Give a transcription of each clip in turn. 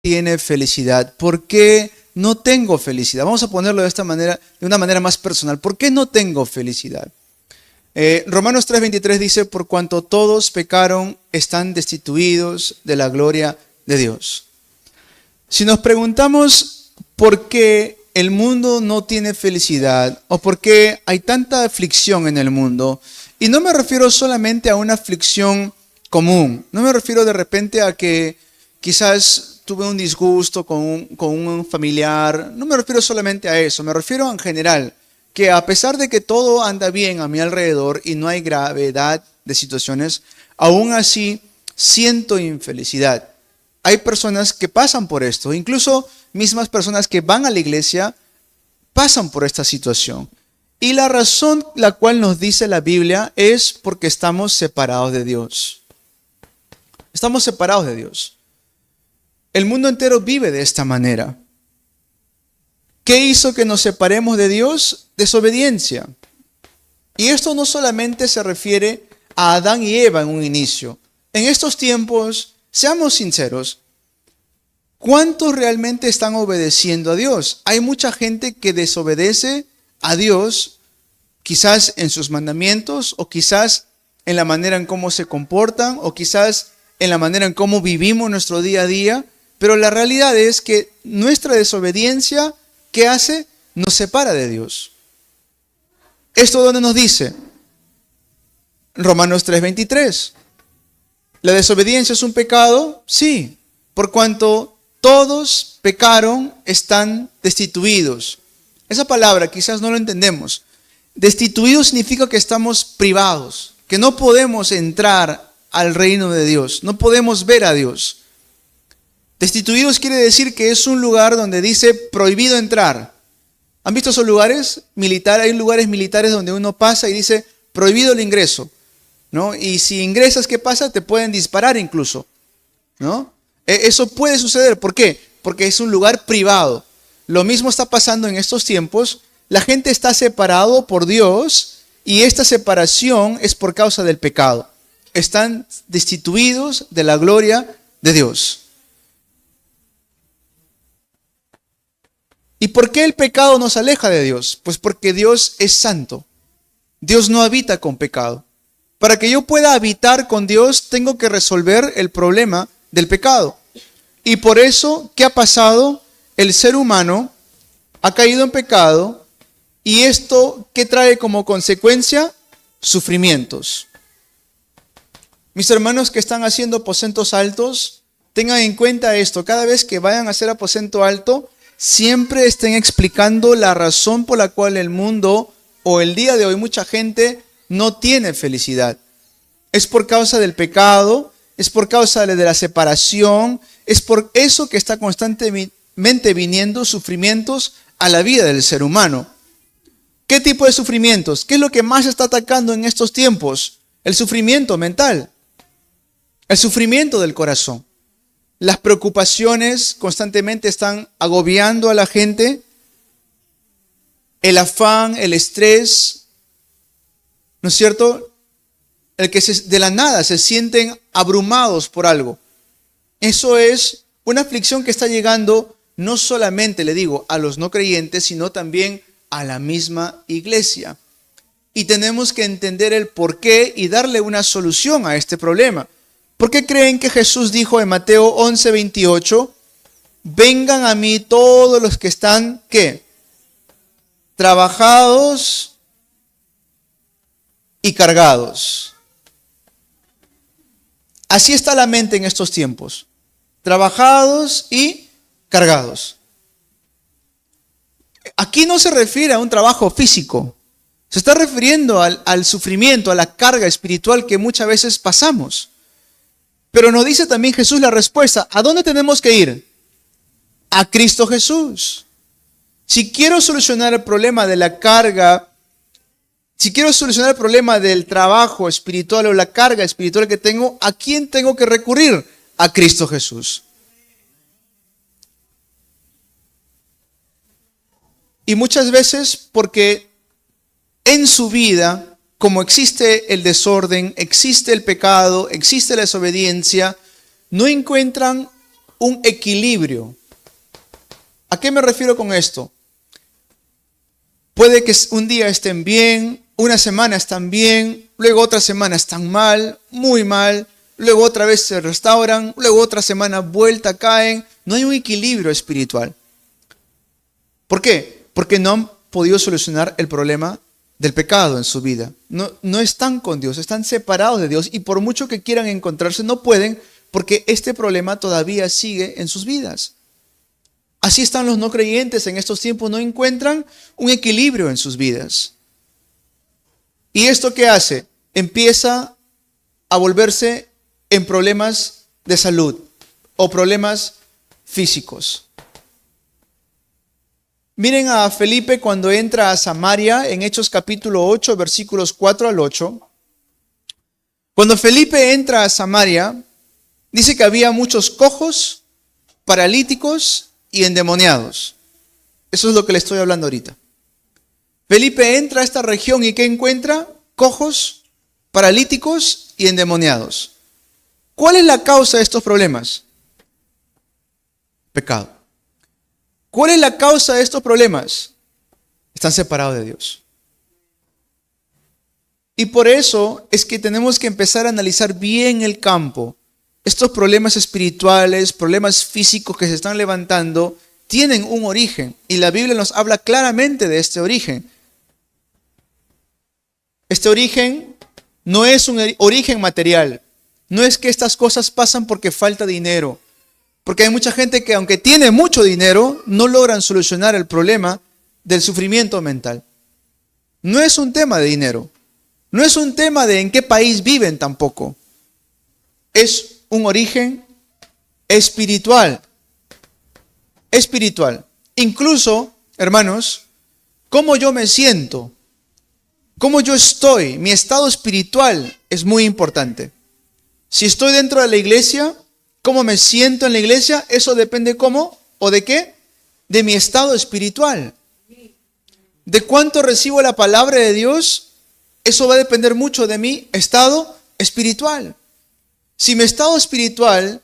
tiene felicidad? ¿Por qué no tengo felicidad? Vamos a ponerlo de esta manera, de una manera más personal. ¿Por qué no tengo felicidad? Romanos 3:23 dice, por cuanto todos pecaron, están destituidos de la gloria de Dios. Si nos preguntamos por qué el mundo no tiene felicidad o por qué hay tanta aflicción en el mundo, y no me refiero solamente a una aflicción común, no me refiero de repente a que quizás tuve un disgusto con un familiar, no me refiero solamente a eso, me refiero en general, que a pesar de que todo anda bien a mi alrededor y no hay gravedad de situaciones, aún así siento infelicidad. Hay personas que pasan por esto, incluso mismas personas que van a la iglesia pasan por esta situación. Y la razón la cual nos dice la Biblia es porque estamos separados de Dios. Estamos separados de Dios. El mundo entero vive de esta manera. ¿Qué hizo que nos separemos de Dios? Desobediencia. Y esto no solamente se refiere a Adán y Eva en un inicio. En estos tiempos, seamos sinceros, ¿cuántos realmente están obedeciendo a Dios? Hay mucha gente que desobedece a Dios, quizás en sus mandamientos, o quizás en la manera en cómo se comportan, o quizás en la manera en cómo vivimos nuestro día a día. Pero la realidad es que nuestra desobediencia, ¿qué hace? Nos separa de Dios. ¿Esto dónde nos dice? Romanos 3:23. ¿La desobediencia es un pecado? Sí, por cuanto todos pecaron, están destituidos. Esa palabra quizás no lo entendemos. Destituidos significa que estamos privados, que no podemos entrar al reino de Dios, no podemos ver a Dios. Destituidos quiere decir que es un lugar donde dice prohibido entrar. ¿Han visto esos lugares militares? Hay lugares militares donde uno pasa y dice prohibido el ingreso, ¿no? Y si ingresas, ¿qué pasa? Te pueden disparar incluso, ¿no? Eso puede suceder. ¿Por qué? Porque es un lugar privado. Lo mismo está pasando en estos tiempos. La gente está separado por Dios y esta separación es por causa del pecado. Están destituidos de la gloria de Dios. ¿Y por qué el pecado nos aleja de Dios? Pues porque Dios es santo. Dios no habita con pecado. Para que yo pueda habitar con Dios, tengo que resolver el problema del pecado. Y por eso, ¿qué ha pasado? El ser humano ha caído en pecado y esto, ¿qué trae como consecuencia? Sufrimientos. Mis hermanos que están haciendo aposentos altos, tengan en cuenta esto. Cada vez que vayan a hacer aposento alto, siempre estén explicando la razón por la cual el mundo o el día de hoy mucha gente no tiene felicidad. Es por causa del pecado, es por causa de la separación, es por eso que está constantemente viniendo sufrimientos a la vida del ser humano. ¿Qué tipo de sufrimientos? ¿Qué es lo que más está atacando en estos tiempos? El sufrimiento mental, el sufrimiento del corazón. Las preocupaciones constantemente están agobiando a la gente. El afán, el estrés, ¿no es cierto? El que de la nada se sienten abrumados por algo. Eso es una aflicción que está llegando no solamente, le digo, a los no creyentes, sino también a la misma iglesia. Y tenemos que entender el porqué y darle una solución a este problema. ¿Por qué creen que Jesús dijo en Mateo 11:28, vengan a mí todos los que están, ¿qué? Trabajados y cargados. Así está la mente en estos tiempos. Trabajados y cargados. Aquí no se refiere a un trabajo físico. Se está refiriendo al sufrimiento, a la carga espiritual que muchas veces pasamos. Pero nos dice también Jesús la respuesta. ¿A dónde tenemos que ir? A Cristo Jesús. Si quiero solucionar el problema de la carga, si quiero solucionar el problema del trabajo espiritual o la carga espiritual que tengo, ¿a quién tengo que recurrir? A Cristo Jesús. Y muchas veces porque en su vida, como existe el desorden, existe el pecado, existe la desobediencia, no encuentran un equilibrio. ¿A qué me refiero con esto? Puede que un día estén bien, una semana están bien, luego otra semana están mal, muy mal, luego otra vez se restauran, luego otra semana vuelta caen. No hay un equilibrio espiritual. ¿Por qué? Porque no han podido solucionar el problema del pecado en su vida. No están con Dios, están separados de Dios y por mucho que quieran encontrarse no pueden porque este problema todavía sigue en sus vidas. Así están los no creyentes en estos tiempos, no encuentran un equilibrio en sus vidas. ¿Y esto qué hace? Empieza a volverse en problemas de salud o problemas físicos. Miren a Felipe cuando entra a Samaria en Hechos capítulo 8, versículos 4 al 8. Cuando Felipe entra a Samaria, dice que había muchos cojos, paralíticos y endemoniados. Eso es lo que le estoy hablando ahorita. Felipe entra a esta región y ¿qué encuentra? Cojos, paralíticos y endemoniados. ¿Cuál es la causa de estos problemas? Pecado. ¿Cuál es la causa de estos problemas? Están separados de Dios. Y por eso es que tenemos que empezar a analizar bien el campo. Estos problemas espirituales, problemas físicos que se están levantando, tienen un origen. Y la Biblia nos habla claramente de este origen. Este origen no es un origen material. No es que estas cosas pasan porque falta dinero. Porque hay mucha gente que aunque tiene mucho dinero, no logran solucionar el problema del sufrimiento mental. No es un tema de dinero. No es un tema de en qué país viven tampoco. Es un origen espiritual. Espiritual. Incluso, hermanos, cómo yo me siento, cómo yo estoy, mi estado espiritual es muy importante. Si estoy dentro de la iglesia, cómo me siento en la iglesia, eso depende cómo o de qué, de mi estado espiritual. De cuánto recibo la palabra de Dios, eso va a depender mucho de mi estado espiritual. Si mi estado espiritual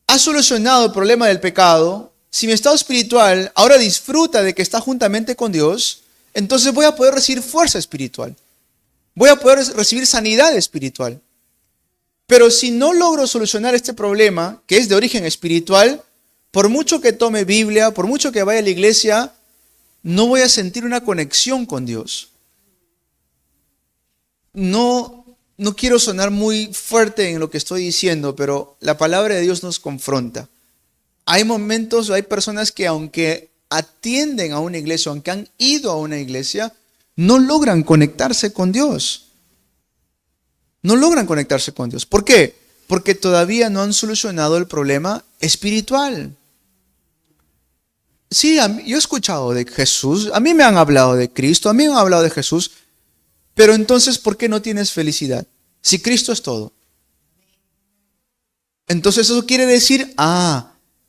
ha solucionado el problema del pecado, si mi estado espiritual ahora disfruta de que está juntamente con Dios, entonces voy a poder recibir fuerza espiritual. Voy a poder recibir sanidad espiritual. Pero si no logro solucionar este problema, que es de origen espiritual, por mucho que tome Biblia, por mucho que vaya a la iglesia, no voy a sentir una conexión con Dios. No quiero sonar muy fuerte en lo que estoy diciendo, pero la palabra de Dios nos confronta. Hay momentos, hay personas que aunque atienden a una iglesia, aunque han ido a una iglesia, no logran conectarse con Dios. No logran conectarse con Dios. ¿Por qué? Porque todavía no han solucionado el problema espiritual. Sí, yo he escuchado de Jesús, a mí me han hablado de Cristo, a mí me han hablado de Jesús, pero entonces, ¿por qué no tienes felicidad? Si Cristo es todo. Entonces eso quiere decir,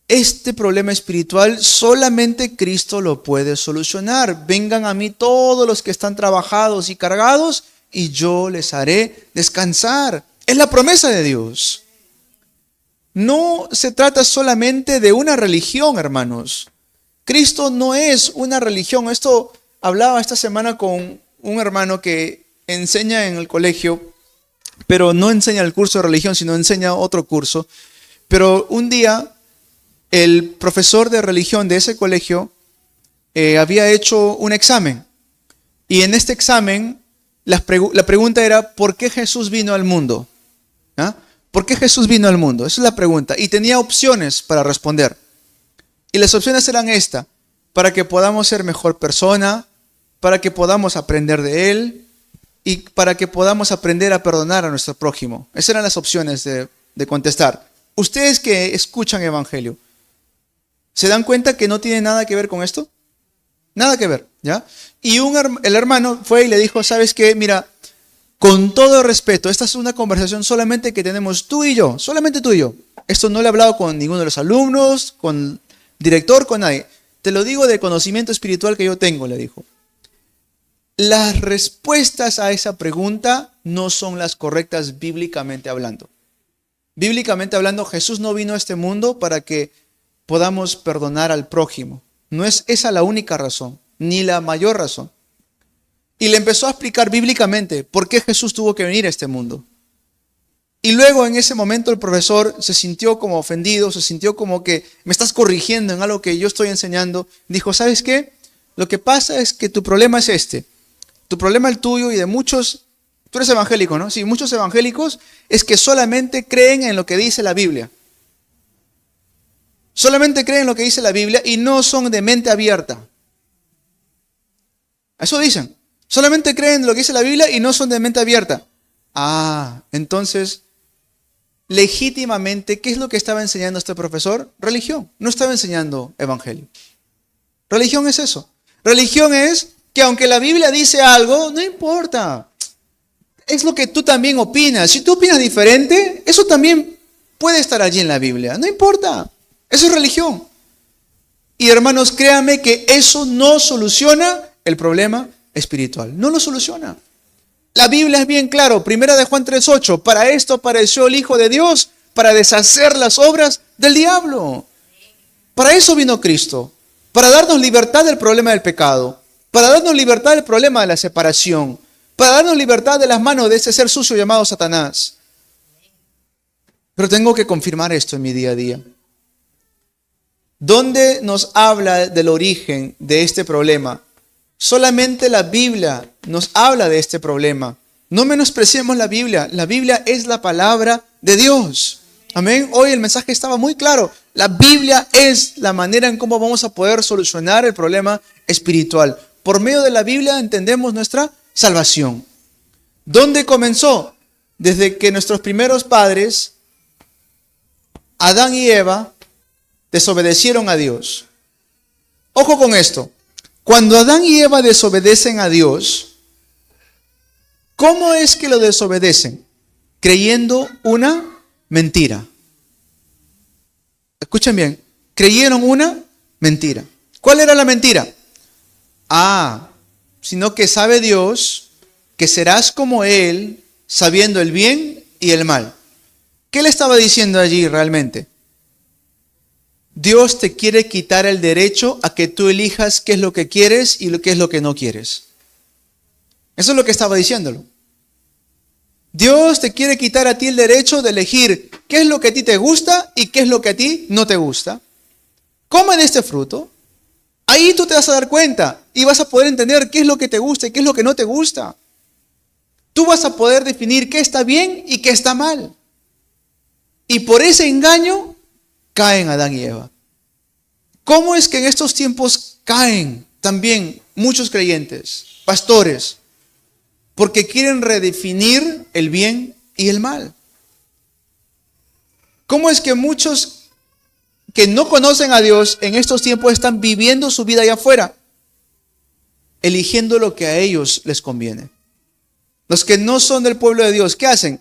este problema espiritual solamente Cristo lo puede solucionar. Vengan a mí todos los que están trabajados y cargados y yo les haré descansar. Es la promesa de Dios. No se trata solamente de una religión, hermanos. Cristo no es una religión. Esto hablaba esta semana con un hermano que enseña en el colegio, pero no enseña el curso de religión, sino enseña otro curso. Pero un día el profesor de religión de ese colegio había hecho un examen. Y en este examen la pregunta era, ¿por qué Jesús vino al mundo? ¿Por qué Jesús vino al mundo? Esa es la pregunta. Y tenía opciones para responder. Y las opciones eran esta: para que podamos ser mejor persona, para que podamos aprender de Él y para que podamos aprender a perdonar a nuestro prójimo. Esas eran las opciones de contestar. Ustedes que escuchan Evangelio, ¿se dan cuenta que no tiene nada que ver con esto? Nada que ver, ¿ya? Y el hermano fue y le dijo, ¿sabes qué? Mira, con todo respeto, esta es una conversación solamente que tenemos tú y yo, solamente tú y yo. Esto no le he hablado con ninguno de los alumnos, con el director, con nadie. Te lo digo de conocimiento espiritual que yo tengo, le dijo. Las respuestas a esa pregunta no son las correctas bíblicamente hablando. Bíblicamente hablando, Jesús no vino a este mundo para que podamos perdonar al prójimo. No es esa la única razón, ni la mayor razón. Y le empezó a explicar bíblicamente por qué Jesús tuvo que venir a este mundo. Y luego en ese momento el profesor se sintió como ofendido, se sintió como que me estás corrigiendo en algo que yo estoy enseñando. Dijo, ¿sabes qué? Lo que pasa es que tu problema es este. Tu problema el tuyo y de muchos, tú eres evangélico, ¿no? Sí, muchos evangélicos es que solamente creen en lo que dice la Biblia. Solamente creen en lo que dice la Biblia y no son de mente abierta. Eso dicen. Solamente creen en lo que dice la Biblia y no son de mente abierta. Entonces, legítimamente, ¿qué es lo que estaba enseñando este profesor? Religión. No estaba enseñando evangelio. Religión es eso. Religión es que aunque la Biblia dice algo, no importa. Es lo que tú también opinas. Si tú opinas diferente, eso también puede estar allí en la Biblia. No importa. Eso es religión. Y hermanos, créanme que eso no soluciona el problema espiritual. No lo soluciona. La Biblia es bien claro. Primera de Juan 3:8. Para esto apareció el Hijo de Dios, para deshacer las obras del diablo. Para eso vino Cristo. Para darnos libertad del problema del pecado. Para darnos libertad del problema de la separación. Para darnos libertad de las manos de ese ser sucio llamado Satanás. Pero tengo que confirmar esto en mi día a día. ¿Dónde nos habla del origen de este problema? Solamente la Biblia nos habla de este problema. No menospreciemos la Biblia. La Biblia es la palabra de Dios. Amén. Hoy el mensaje estaba muy claro. La Biblia es la manera en cómo vamos a poder solucionar el problema espiritual. Por medio de la Biblia entendemos nuestra salvación. ¿Dónde comenzó? Desde que nuestros primeros padres, Adán y Eva, desobedecieron a Dios. Ojo con esto. Cuando Adán y Eva desobedecen a Dios, ¿cómo es que lo desobedecen? Creyendo una mentira. Escuchen bien. Creyeron una mentira. ¿Cuál era la mentira? Sino que sabe Dios que serás como Él, sabiendo el bien y el mal. ¿Qué le estaba diciendo allí realmente? Dios te quiere quitar el derecho a que tú elijas qué es lo que quieres y qué es lo que no quieres. Eso es lo que estaba diciéndolo. Dios te quiere quitar a ti el derecho de elegir qué es lo que a ti te gusta y qué es lo que a ti no te gusta. Come de este fruto. Ahí tú te vas a dar cuenta y vas a poder entender qué es lo que te gusta y qué es lo que no te gusta. Tú vas a poder definir qué está bien y qué está mal. Y por ese engaño caen Adán y Eva. ¿Cómo es que en estos tiempos caen también muchos creyentes, pastores? Porque quieren redefinir el bien y el mal. ¿Cómo es que muchos que no conocen a Dios en estos tiempos están viviendo su vida allá afuera, eligiendo lo que a ellos les conviene? Los que no son del pueblo de Dios, ¿qué hacen?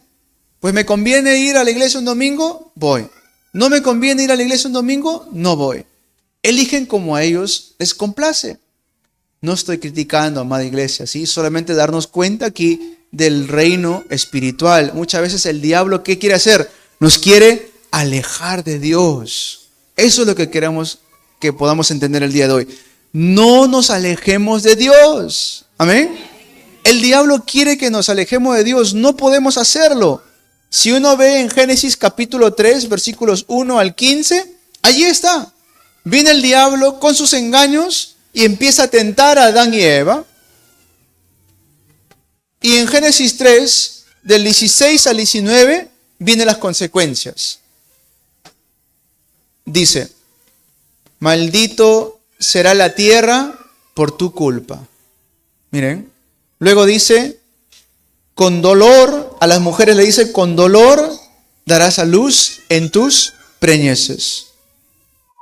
Pues me conviene ir a la iglesia un domingo, voy. No me conviene ir a la iglesia un domingo, no voy. Eligen como a ellos les complace. No estoy criticando, amada iglesia, ¿sí? Solamente darnos cuenta aquí del reino espiritual. Muchas veces el diablo, ¿qué quiere hacer? Nos quiere alejar de Dios. Eso es lo que queremos que podamos entender el día de hoy. No nos alejemos de Dios. Amén. El diablo quiere que nos alejemos de Dios. No podemos hacerlo. Si uno ve en Génesis capítulo 3, versículos 1 al 15, allí está. Viene el diablo con sus engaños y empieza a tentar a Adán y Eva. Y en Génesis 3, del 16 al 19, vienen las consecuencias. Dice, maldito será la tierra por tu culpa. Miren, luego dice, con dolor, a las mujeres le dice, con dolor darás a luz en tus preñeces.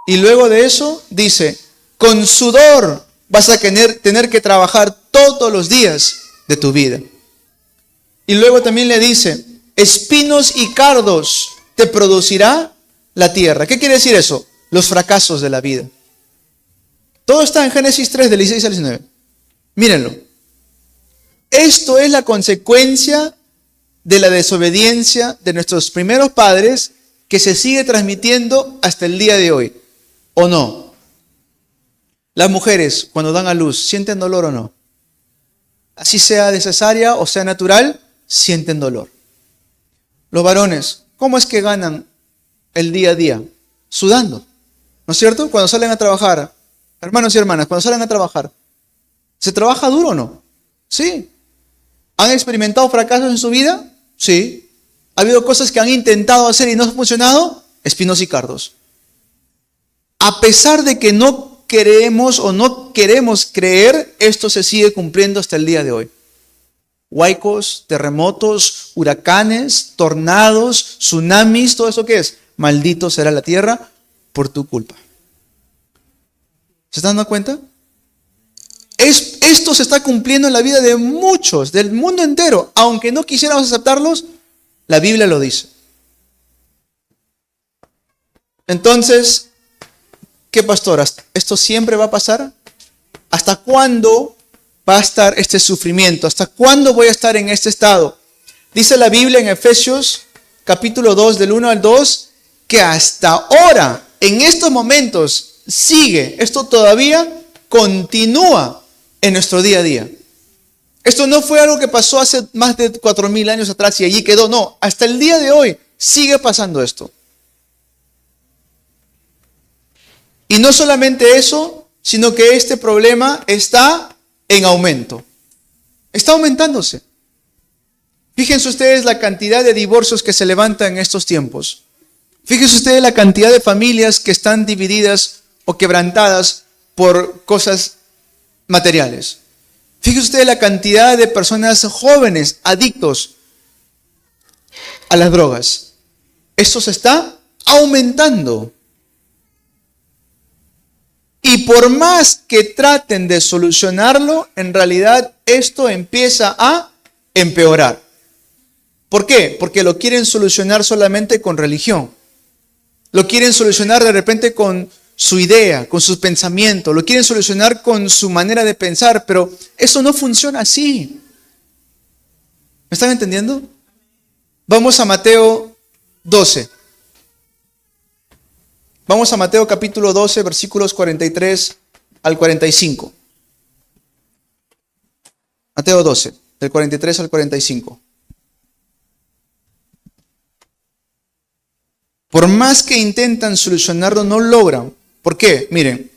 Y luego de eso dice, con sudor vas a tener que trabajar todos los días de tu vida. Y luego también le dice, espinos y cardos te producirá la tierra. ¿Qué quiere decir eso? Los fracasos de la vida. Todo está en Génesis 3, del 16 al 19. Mírenlo. Esto es la consecuencia de la desobediencia de nuestros primeros padres que se sigue transmitiendo hasta el día de hoy, ¿o no? Las mujeres, cuando dan a luz, ¿sienten dolor o no? Así sea de cesárea o sea natural, sienten dolor. Los varones, ¿cómo es que ganan el día a día? Sudando, ¿no es cierto? Cuando salen a trabajar, hermanos y hermanas, cuando salen a trabajar, ¿se trabaja duro o no? Sí. ¿Han experimentado fracasos en su vida? Sí. ¿Ha habido cosas que han intentado hacer y no han funcionado? Espinos y cardos. A pesar de que no queremos o no queremos creer, esto se sigue cumpliendo hasta el día de hoy. Huaicos, terremotos, huracanes, tornados, tsunamis, ¿todo eso qué es? Maldito será la tierra por tu culpa. ¿Se están dando cuenta? Esto se está cumpliendo en la vida de muchos, del mundo entero. Aunque no quisiéramos aceptarlos, la Biblia lo dice. Entonces, ¿qué, pastor? ¿Esto siempre va a pasar? ¿Hasta cuándo va a estar este sufrimiento? ¿Hasta cuándo voy a estar en este estado? Dice la Biblia en Efesios capítulo 2, del 1 al 2, que hasta ahora, en estos momentos, sigue, esto todavía continúa en nuestro día a día. Esto no fue algo que pasó hace más de 4,000 años atrás y allí quedó, no, hasta el día de hoy sigue pasando esto. Y no solamente eso, sino que este problema está en aumento. Está aumentándose. Fíjense ustedes la cantidad de divorcios que se levantan en estos tiempos. Fíjense ustedes la cantidad de familias que están divididas o quebrantadas por cosas materiales. Fíjense ustedes la cantidad de personas jóvenes adictos a las drogas. Esto se está aumentando. Y por más que traten de solucionarlo, en realidad esto empieza a empeorar. ¿Por qué? Porque lo quieren solucionar solamente con religión. Lo quieren solucionar de repente con su idea, con sus pensamientos. Lo quieren solucionar con su manera de pensar, pero eso no funciona así. ¿Me están entendiendo? Vamos a Mateo 12. Vamos a Mateo capítulo 12, versículos 43 al 45. Mateo 12, del 43 al 45. Por más que intentan solucionarlo, no logran. ¿Por qué? Miren,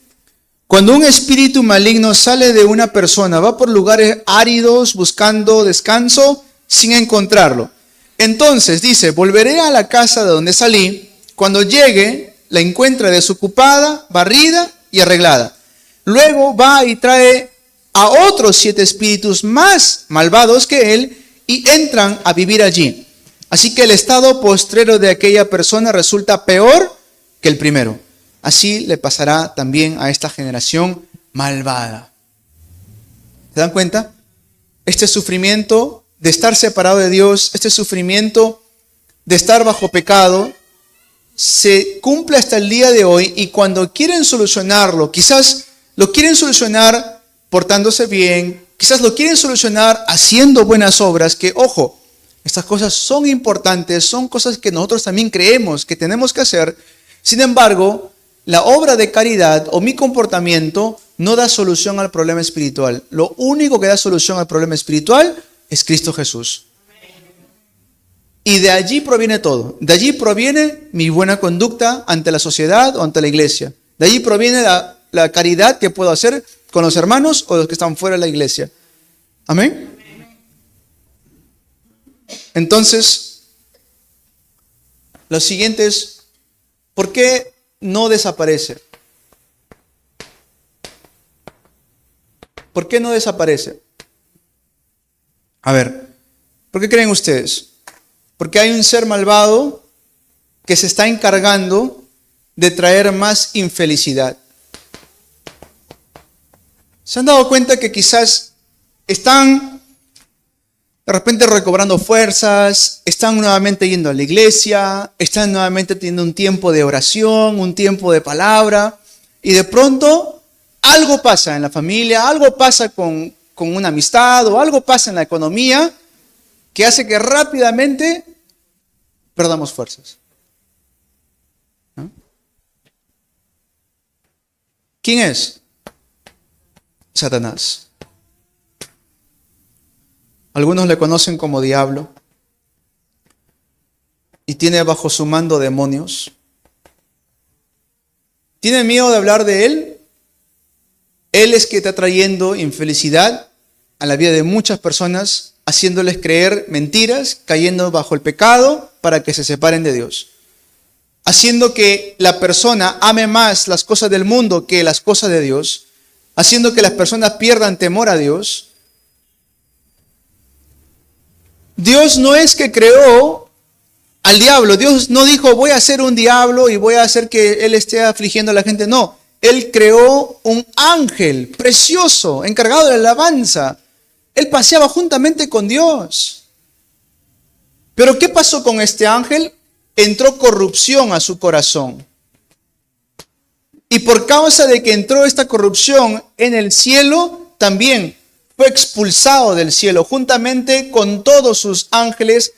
cuando un espíritu maligno sale de una persona, va por lugares áridos buscando descanso sin encontrarlo. Entonces dice, volveré a la casa de donde salí. Cuando llegue, la encuentra desocupada, barrida y arreglada. Luego va y trae a otros 7 espíritus más malvados que él y entran a vivir allí. Así que el estado postrero de aquella persona resulta peor que el primero. Así le pasará también a esta generación malvada. ¿Se dan cuenta? Este sufrimiento de estar separado de Dios, este sufrimiento de estar bajo pecado, se cumple hasta el día de hoy, y cuando quieren solucionarlo, quizás lo quieren solucionar portándose bien, quizás lo quieren solucionar haciendo buenas obras, que ojo, estas cosas son importantes, son cosas que nosotros también creemos que tenemos que hacer. Sin embargo, la obra de caridad o mi comportamiento no da solución al problema espiritual. Lo único que da solución al problema espiritual es Cristo Jesús. Y de allí proviene todo. De allí proviene mi buena conducta ante la sociedad o ante la iglesia. De allí proviene la caridad que puedo hacer con los hermanos o los que están fuera de la iglesia. Amén. Entonces, lo siguiente es, ¿por qué no desaparece? ¿Por qué no desaparece? A ver, ¿por qué creen ustedes? Porque hay un ser malvado que se está encargando de traer más infelicidad. ¿Se han dado cuenta que quizás están de repente recobrando fuerzas, están nuevamente yendo a la iglesia, están nuevamente teniendo un tiempo de oración, un tiempo de palabra, y de pronto algo pasa en la familia, algo pasa con una amistad o algo pasa en la economía que hace que rápidamente perdamos fuerzas. ¿No? ¿Quién es? Satanás. Algunos le conocen como diablo y tiene bajo su mando demonios. ¿Tienen miedo de hablar de él? Él es que está trayendo infelicidad a la vida de muchas personas, haciéndoles creer mentiras, cayendo bajo el pecado para que se separen de Dios. Haciendo que la persona ame más las cosas del mundo que las cosas de Dios. Haciendo que las personas pierdan temor a Dios. Dios no es que creó al diablo. Dios no dijo, voy a hacer un diablo y voy a hacer que él esté afligiendo a la gente. No, él creó un ángel precioso, encargado de la alabanza. Él paseaba juntamente con Dios. Pero ¿qué pasó con este ángel? Entró corrupción a su corazón. Y por causa de que entró esta corrupción en el cielo, también fue expulsado del cielo, juntamente con todos sus ángeles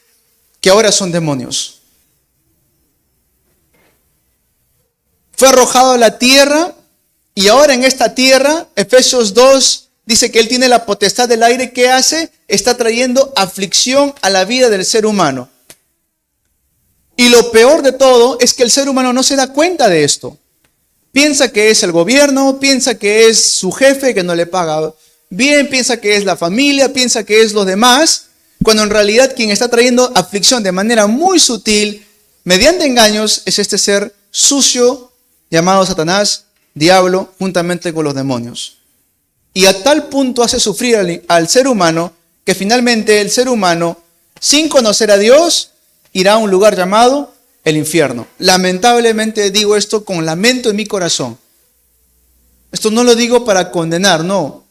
que ahora son demonios. Fue arrojado a la tierra y ahora en esta tierra, Efesios 2 dice que él tiene la potestad del aire. ¿Qué hace? Está trayendo aflicción a la vida del ser humano. Y lo peor de todo es que el ser humano no se da cuenta de esto. Piensa que es el gobierno, piensa que es su jefe que no le paga bien, piensa que es la familia, piensa que es los demás, cuando en realidad quien está trayendo aflicción de manera muy sutil, mediante engaños, es este ser sucio llamado Satanás, diablo, juntamente con los demonios. Y a tal punto hace sufrir al ser humano, que finalmente el ser humano, sin conocer a Dios, irá a un lugar llamado el infierno. Lamentablemente digo esto con lamento en mi corazón. Esto no lo digo para condenar, no.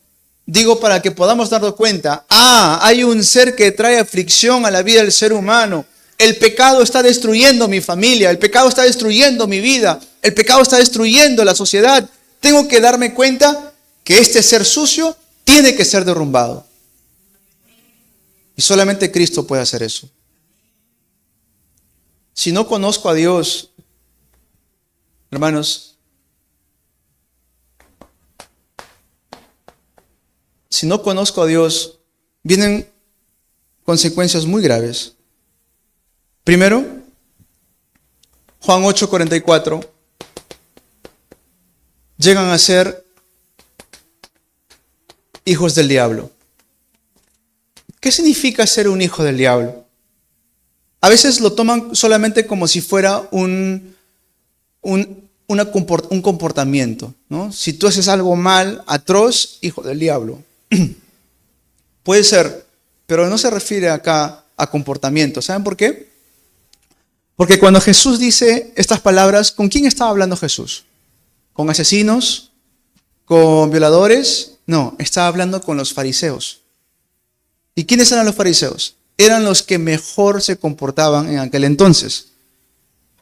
Digo para que podamos darnos cuenta, hay un ser que trae aflicción a la vida del ser humano. El pecado está destruyendo mi familia, el pecado está destruyendo mi vida, el pecado está destruyendo la sociedad. Tengo que darme cuenta que este ser sucio tiene que ser derrumbado. Y solamente Cristo puede hacer eso. Si no conozco a Dios, hermanos, si no conozco a Dios, vienen consecuencias muy graves. Primero, Juan 8:44, llegan a ser hijos del diablo. ¿Qué significa ser un hijo del diablo? A veces lo toman solamente como si fuera un comportamiento, ¿no? Si tú haces algo mal, atroz, hijo del diablo. Puede ser, pero no se refiere acá a comportamiento. ¿Saben por qué? Porque cuando Jesús dice estas palabras, ¿con quién estaba hablando Jesús? ¿Con asesinos? ¿Con violadores? No, estaba hablando con los fariseos. ¿Y quiénes eran los fariseos? Eran los que mejor se comportaban en aquel entonces.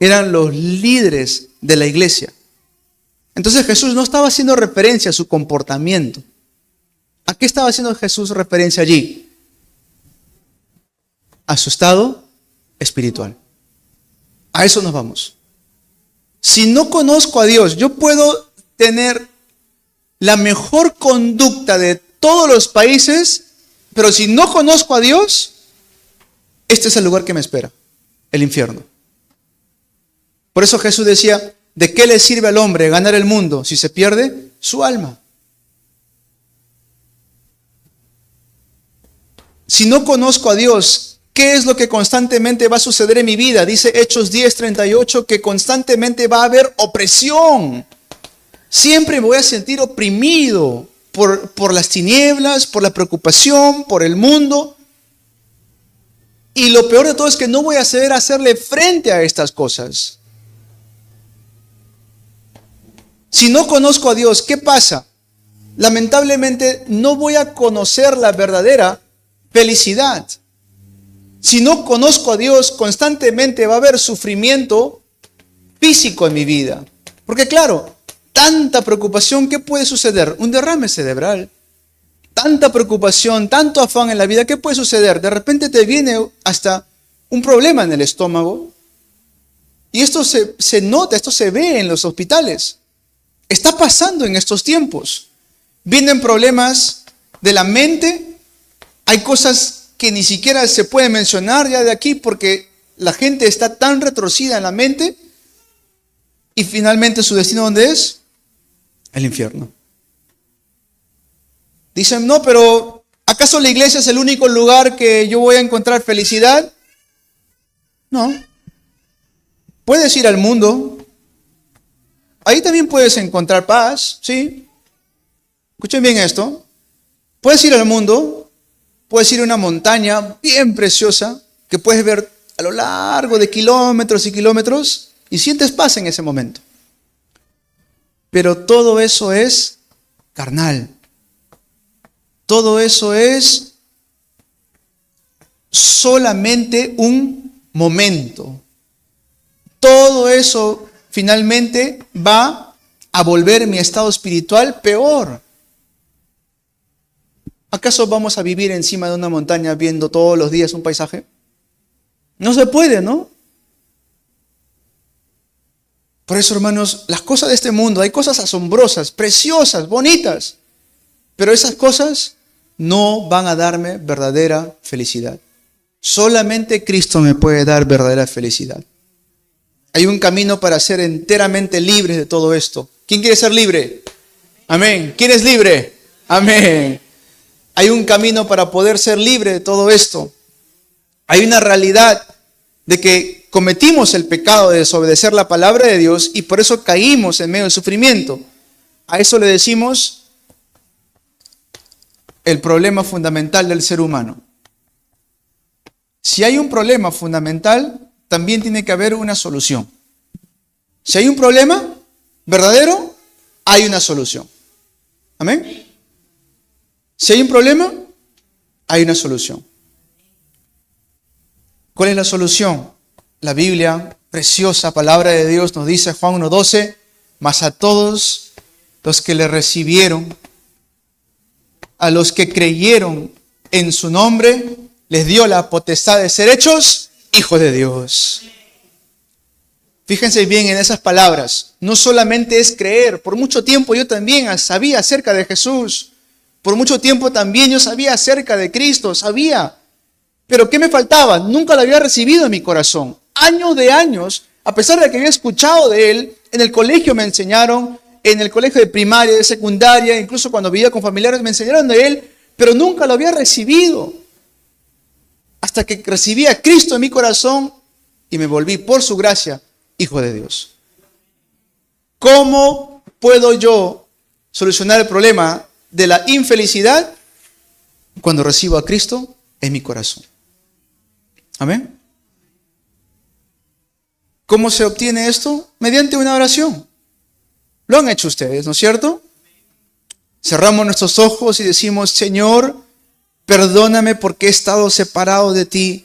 Eran los líderes de la iglesia. Entonces Jesús no estaba haciendo referencia a su comportamiento. ¿A qué estaba haciendo Jesús referencia allí? A su estado espiritual. A eso nos vamos. Si no conozco a Dios, yo puedo tener la mejor conducta de todos los países, pero si no conozco a Dios, este es el lugar que me espera, el infierno. Por eso Jesús decía, ¿de qué le sirve al hombre ganar el mundo si se pierde su alma? Si no conozco a Dios, ¿qué es lo que constantemente va a suceder en mi vida? Dice Hechos 10:38 que constantemente va a haber opresión. Siempre me voy a sentir oprimido por las tinieblas, por la preocupación, por el mundo. Y lo peor de todo es que no voy a saber hacerle frente a estas cosas. Si no conozco a Dios, ¿qué pasa? Lamentablemente no voy a conocer la verdadera felicidad. Si no conozco a Dios, constantemente va a haber sufrimiento físico en mi vida. Porque claro, tanta preocupación, ¿qué puede suceder? Un derrame cerebral. tanta preocupación, tanto afán en la vida, ¿qué puede suceder? De repente te viene hasta un problema en el estómago. Y esto se nota, esto se ve en los hospitales. Está pasando en estos tiempos. Vienen problemas de la mente. Hay cosas que ni siquiera se pueden mencionar ya de aquí porque la gente está tan retorcida en la mente. Y finalmente su destino, ¿dónde es? El infierno. Dicen, no, pero ¿acaso la iglesia es el único lugar que yo voy a encontrar felicidad? No. Puedes ir al mundo. Ahí también puedes encontrar paz, ¿sí? Escuchen bien esto. Puedes ir al mundo, puedes ir a una montaña bien preciosa que puedes ver a lo largo de kilómetros y kilómetros y sientes paz en ese momento. Pero todo eso es carnal. Todo eso es solamente un momento. Todo eso finalmente va a volver mi estado espiritual peor. ¿Acaso vamos a vivir encima de una montaña viendo todos los días un paisaje? No se puede, ¿no? Por eso, hermanos, las cosas de este mundo, hay cosas asombrosas, preciosas, bonitas, pero esas cosas no van a darme verdadera felicidad. Solamente Cristo me puede dar verdadera felicidad. Hay un camino para ser enteramente libres de todo esto. ¿Quién quiere ser libre? Amén. ¿Quién es libre? Amén. Hay un camino para poder ser libre de todo esto. Hay una realidad de que cometimos el pecado de desobedecer la palabra de Dios y por eso caímos en medio del sufrimiento. A eso le decimos el problema fundamental del ser humano. Si hay un problema fundamental, también tiene que haber una solución. Si hay un problema verdadero, hay una solución. ¿Amén? Si hay un problema, hay una solución. ¿Cuál es la solución? La Biblia, preciosa palabra de Dios, nos dice Juan 1:12, mas a todos los que le recibieron, a los que creyeron en su nombre, les dio la potestad de ser hechos hijos de Dios. Fíjense bien en esas palabras. No solamente es creer. Por mucho tiempo yo también sabía acerca de Jesús. Por mucho tiempo también yo sabía acerca de Cristo. Sabía. Pero ¿qué me faltaba? Nunca lo había recibido en mi corazón. Años de años, a pesar de que había escuchado de Él, en el colegio me enseñaron, en el colegio de primaria, de secundaria, incluso cuando vivía con familiares me enseñaron de Él, pero nunca lo había recibido. Hasta que recibí a Cristo en mi corazón y me volví por su gracia hijo de Dios. ¿Cómo puedo yo solucionar el problema de la infelicidad? Cuando recibo a Cristo en mi corazón. Amén. ¿Cómo se obtiene esto? Mediante una oración. Lo han hecho ustedes, ¿no es cierto? Cerramos nuestros ojos y decimos, Señor, perdóname porque he estado separado de ti.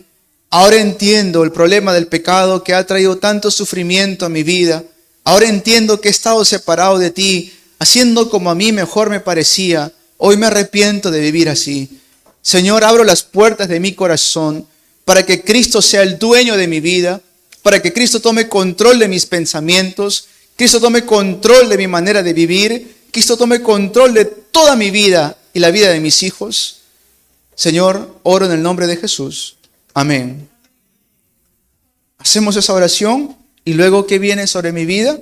Ahora entiendo el problema del pecado que ha traído tanto sufrimiento a mi vida. Ahora entiendo que he estado separado de ti, haciendo como a mí mejor me parecía. Hoy me arrepiento de vivir así. Señor, abro las puertas de mi corazón para que Cristo sea el dueño de mi vida, para que Cristo tome control de mis pensamientos, Cristo tome control de mi manera de vivir, Cristo tome control de toda mi vida y la vida de mis hijos. Señor, oro en el nombre de Jesús. Amén. Hacemos esa oración y luego, ¿qué viene sobre mi vida?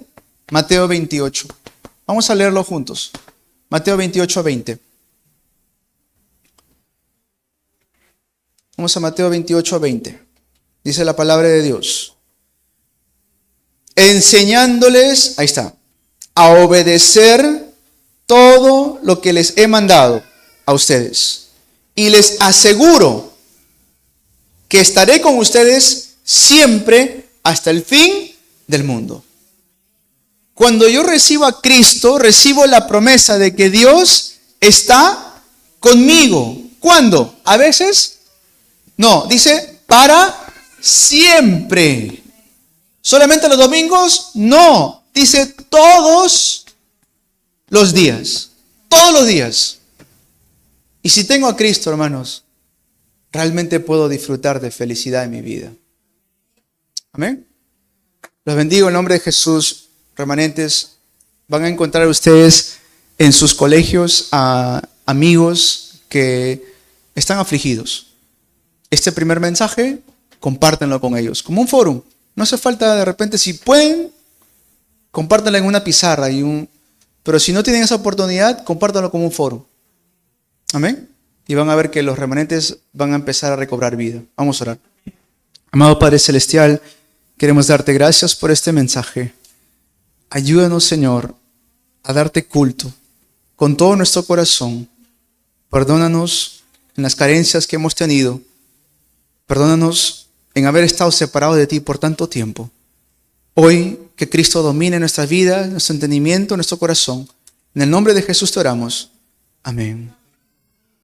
Mateo 28. Vamos a leerlo juntos. Mateo 28:20. Vamos a Mateo 28:20. Dice la palabra de Dios. Enseñándoles, ahí está, a obedecer todo lo que les he mandado a ustedes. Y les aseguro que estaré con ustedes siempre hasta el fin del mundo. Cuando yo recibo a Cristo, recibo la promesa de que Dios está conmigo. ¿Cuándo? ¿A veces? No, dice para siempre. ¿Solamente los domingos? No, dice todos los días. Todos los días. Y si tengo a Cristo, hermanos, realmente puedo disfrutar de felicidad en mi vida. Amén. Los bendigo en nombre de Jesús, remanentes. Van a encontrar ustedes en sus colegios a amigos que están afligidos. Este primer mensaje, compártanlo con ellos, como un foro. No hace falta, de repente, si pueden, compártanlo en una pizarra. Pero si no tienen esa oportunidad, compártanlo como un foro. Amén. Y van a ver que los remanentes van a empezar a recobrar vida. Vamos a orar. Amado Padre Celestial, queremos darte gracias por este mensaje. Ayúdanos, Señor, a darte culto con todo nuestro corazón. Perdónanos en las carencias que hemos tenido. Perdónanos en haber estado separados de ti por tanto tiempo. Hoy, que Cristo domine nuestra vida, nuestro entendimiento, nuestro corazón. En el nombre de Jesús te oramos. Amén.